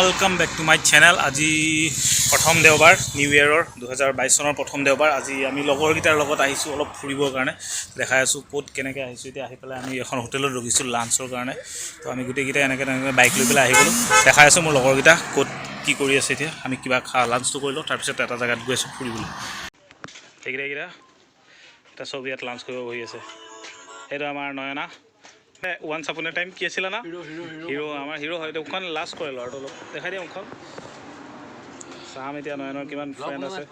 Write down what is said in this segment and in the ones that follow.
Welcome back to my channel. আজি प्रथम देवबार new इयरर 2022 চনৰ प्रथम देवबार। আজি আমি লগৰগিটাৰ লগত আহিছোঁ অলপ ফুৰিবৰ কাৰণে। দেখাই আছোঁ ক'ত কেনেকৈ আহিছোঁ। এতিয়া আহি পেলাই আমি এখন হোটেলত ৰখিছোঁ লাঞ্চৰ কাৰণে। তো আমি গোটেইকেইটা এনেকৈ বাইক লৈ পেলাই আহি গ'লোঁ। দেখাই আছোঁ মোৰ লগৰগিটা ক'ত কি কৰি আছে। এতিয়া আমি কিবা লাঞ্চটো কৰিলোঁ, তাৰপিছত এটা জেগাত গৈ আছোঁ ফুৰিবলৈ। এইকেইটা এটা চব ইয়াত লাঞ্চ কৰিব বহি আছে। সেইটো আমাৰ নয়না ওৱান্স আপন এ টাইম কি আছিলে না হিৰো। আমাৰ হিৰো হয়। ওখন লাষ্ট কৰে ল'ৰাটো অলপ দেখাই দিয়া ওখন চাম। এতিয়া নয়নৰ কিমান ফ্ৰেণ্ড আছে।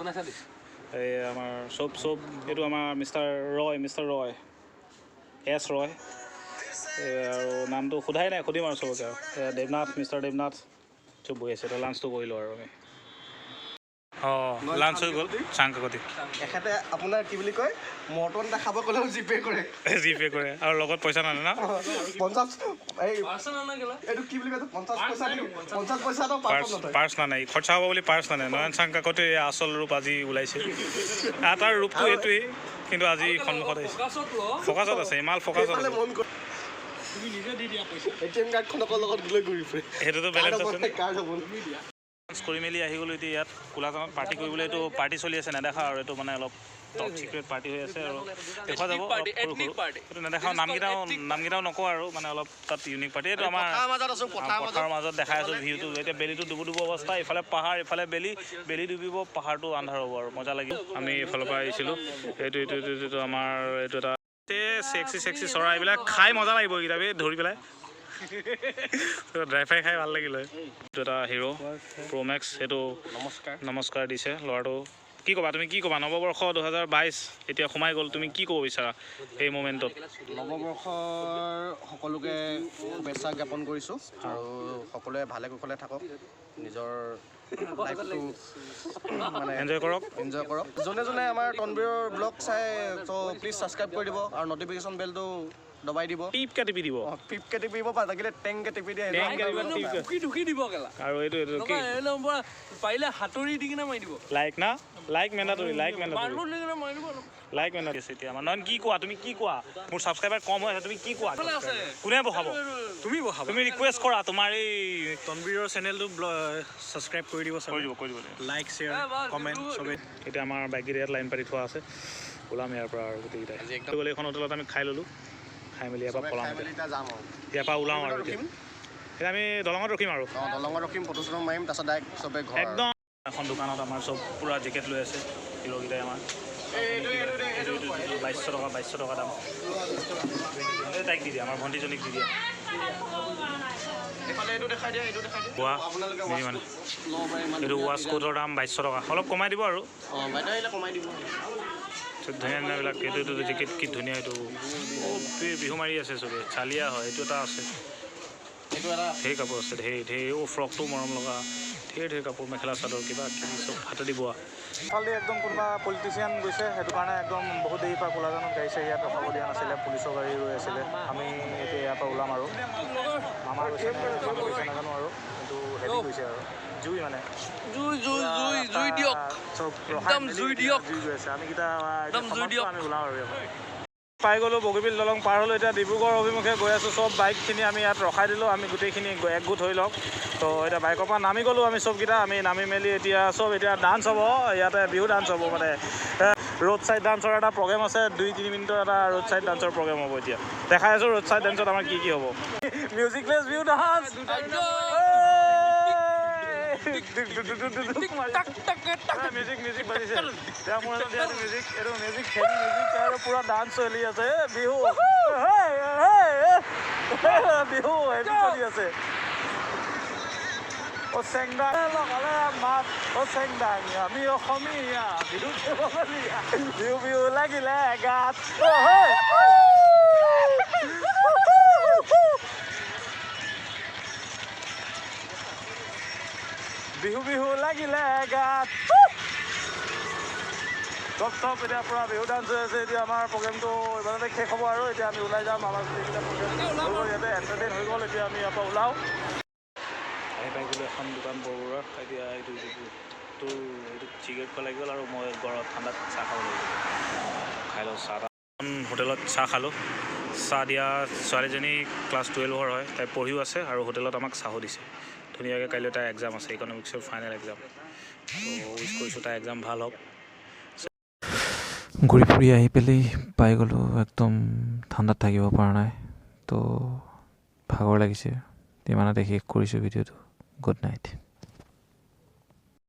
এই আমাৰ চব এইটো আমাৰ মিষ্টাৰ ৰয় এছ ৰয়। আৰু নামটো সোধাই নাই, সুধিম আৰু চবকে আৰু দেৱনাথ, মিষ্টাৰ দেৱনাথ চব বহি আছে। এতিয়া লাঞ্চটো কৰিলোঁ আৰু আমি। লাঞ্চ হৈ গ'ল। চাংকাকতি এখেতে আপোনাৰ কি বুলি কয় মটন এটা খাব গ'লেও জিপে কৰে আৰু লগত পইচা নানে না 50 এইটো কি বুলি কয় 50 পইচাটো পাৰ্চ নানে। খৰচা হ'ব বুলি পাৰ্চ নানে। নয়ন চাংকাকতিৰ আচল ৰূপ আজি ওলাইছে। তাৰ ৰূপটো এইটোৱেই, কিন্তু আজি সন্মুখত আহিছে। ফকাছত আছে, ইমান ফকাছত আছে। সেইটোতো বেলেঞ্চ আছে। কৰি মেলি আহি গ'লোঁ। এতিয়া ইয়াত কোলাজানত পাৰ্টি কৰিবলৈ, এইটো পাৰ্টি চলি আছে নেদেখা আৰু এইটো মানে অলপ টপ চিক্ৰেট পাৰ্টি হৈ আছে আৰু দেখুওৱা যাব। এইটো নেদেখাওঁ, নামকেইটাও নকওঁ আৰু মানে অলপ তাত ইউনিক পাৰ্টি। এইটো আমাৰ পথাৰৰ মাজত দেখাই আছোঁ ভিউটো। এতিয়া বেলিটো ডুবু অৱস্থা, ইফালে পাহাৰ ইফালে বেলি ডুবিব, পাহাৰটো আন্ধাৰ হ'ব আৰু মজা লাগিব। আমি এইফালৰ পৰা আহিছিলোঁ। এইটো আমাৰ এইটো এটা চেক্সি চৰাই। এইবিলাক খাই মজা লাগিব এইকেইটা ধৰি পেলাই। ড্ৰাই ফ্ৰাই খাই ভাল লাগিলে। এইটো এটা হিৰো প্ৰ'মেক্স। সেইটো নমস্কাৰ দিছে ল'ৰাটো। কি ক'বা তুমি, কি ক'বা? নৱবৰ্ষ 2022 এতিয়া সোমাই গ'ল। তুমি কি ক'ব বিচাৰা এই মমেণ্টত? নৱবৰ্ষৰ সকলোকে শুভেচ্ছা জ্ঞাপন কৰিছোঁ আৰু সকলোৱে ভালে কুশলে থাকক, নিজৰ লাইফটো মানে এনজয় কৰক। যোনে যোনে আমাৰ তনবীৰৰ ব্লগ চাই ত' প্লিজ ছাবস্ক্ৰাইব কৰি দিব আৰু নটিফিকেশ্যন বেলটো দবাই দিব। টিপকে টিপি দিব। লাগিলে টেংকে টিপি দিয়ে। আৰু এইটো পাৰিলে হাতৰি দি কিনে মাৰি দিব। লাইক মেণ্ডাটৰি এতিয়া আমাৰ নয়ন কি কোৱা? তুমি কি কোৱা? মোৰ ছাবস্ক্ৰাইবাৰ কম হৈ আছে, তুমি কি কোৱা? কোনে বহাব? তুমি ৰিকুৱেষ্ট কৰা তোমাৰ এই তনবীৰৰ চেনেলটো ছাবস্ক্ৰাইব কৰি দিব। লাইক শ্বেয়াৰ কমেণ্ট চবেই। এতিয়া আমাৰ বাইকেৰে ইয়াত লাইন পাতি থোৱা আছে। ওলাম ইয়াৰ পৰা আৰু গোটেইকেইটাই গ'লে এইখন হোটেলত আমি খাই ল'লোঁ। খাই মেলি ইয়াৰ পৰা পলাম। ইয়াৰ পৰা ওলাওঁ আৰু এতিয়া আমি দলঙত ৰখিম আৰু ফটো চটো মাৰিম, তাৰপিছত ডাইৰেক্ট চবে ঘৰ। একদম এখন দোকানত আমাৰ চব পূৰা জেকেট লৈ আছে হিৰোকেইটাই আমাৰ। 2200 টকা দাম। তাইক দি দিয়ে, আমাৰ ভণ্টিজনীক দি দিয়ে। এইটো ৱাছ কোটৰ দাম 2200 টকা। অলপ কমাই দিব আৰু ধুনীয়াবিলাক। এইটো জেকেট কি ধুনীয়া। এইটো বিহু মাৰি আছে চবেই, চালিয়া হয়। এইটো এটা আছে, ঢেৰ কাপোৰ আছে, ঢেৰ ফ্ৰকটো মৰম লগা, ঢেৰ কাপোৰ, মেখেলা চাদৰ কিবা কিবি চব হাতেদি বোৱা। ইফালে একদম কোনোবা পলিটিচিয়ান গৈছে, সেইটো কাৰণে একদম বহুত দেৰিৰ পৰা কোলাজানত গাড়ী চাড়ী ইয়াত ৰখাব দিয়া নাছিলে, পুলিচৰ গাড়ী ৰৈ আছিলে। আমি এতিয়া ইয়াৰ পৰা ওলাম আৰু মামা গৈছে নাজানো আৰু, কিন্তু হেভি গৈছে আৰু জুই মানে জুই গৈ আছে। আমিকেইটা আমি ওলাম আৰু পাই গ'লোঁ। বগীবিল দলং পাৰ হ'লোঁ। এতিয়া ডিব্ৰুগড় অভিমুখে গৈ আছোঁ। চব বাইকখিনি আমি ইয়াত ৰখাই দিলোঁ। আমি গোটেইখিনি একগোট হৈ লওক। তো এতিয়া বাইকৰ পৰা নামি গ'লোঁ আমি চবকেইটা। আমি নামি মেলি এতিয়া ডান্স হ'ব ইয়াতে, বিহু ডান্স হ'ব মানে ৰোড ছাইড ডান্সৰ এটা প্ৰগ্ৰেম আছে। 2-3 মিনিটৰ এটা ৰোড ছাইড ডান্সৰ প্ৰগ্ৰেম হ'ব। এতিয়া দেখাই আছোঁ ৰোড ছাইড ডান্সত আমাৰ কি হ'ব। মিউজিকলেছ বিহু ডান্স। মিউজিক বাজিছে। এইটো পুৰা ডান্স চলি আছে। বিহু হেভি চলি আছে। চেংদা লগালে মাত চেংদাঙি, আমি অসমীয়া বিহু লাগিলে গাত। বিহু লাগিলে গাত। চব এতিয়া পূৰা বিহু ডান্স হৈ আছে। এতিয়া আমাৰ প্ৰগ্ৰেমটো ইমানতে শেষ হ'ব আৰু এতিয়া আমি ওলাই যাম। আমাৰ গোটেইকেইটা প্ৰগ্ৰেম ইয়াতে এণ্টাৰটেইন হৈ গ'ল। এতিয়া আমি ইয়াৰ পৰা ওলাওঁ। আহি পাই গ'লোঁ এখন দোকান বৰবৰুৱাৰ। এতিয়া এইটো চিগাৰেট খোৱা লাগি গ'ল আৰু মই গৰম ঠাণ্ডাত চাহ খাব লাগিব। খাই লওঁ চাহ। হোটেলত চাহ খালোঁ। চাহ দিয়া ছোৱালীজনী ক্লাছ 12ৰ হয়, তাই পঢ়িও আছে আৰু হোটেলত আমাক চাহো দিছে। ধুনীয়াকৈ কাইলৈ তাই এক্সাম আছে, ইকনমিক্সৰ ফাইনেল এক্সাম। তো উইচ কৰিছোঁ তাই এক্সাম ভাল হওক। ঘূৰি ফুৰি আহি পেলাই পাই গ'লোঁ, একদম ঠাণ্ডাত থাকিব পৰা নাই, তো ভাগৰ লাগিছে। ইমানতে শেষ কৰিছোঁ ভিডিঅ'টো। Good night.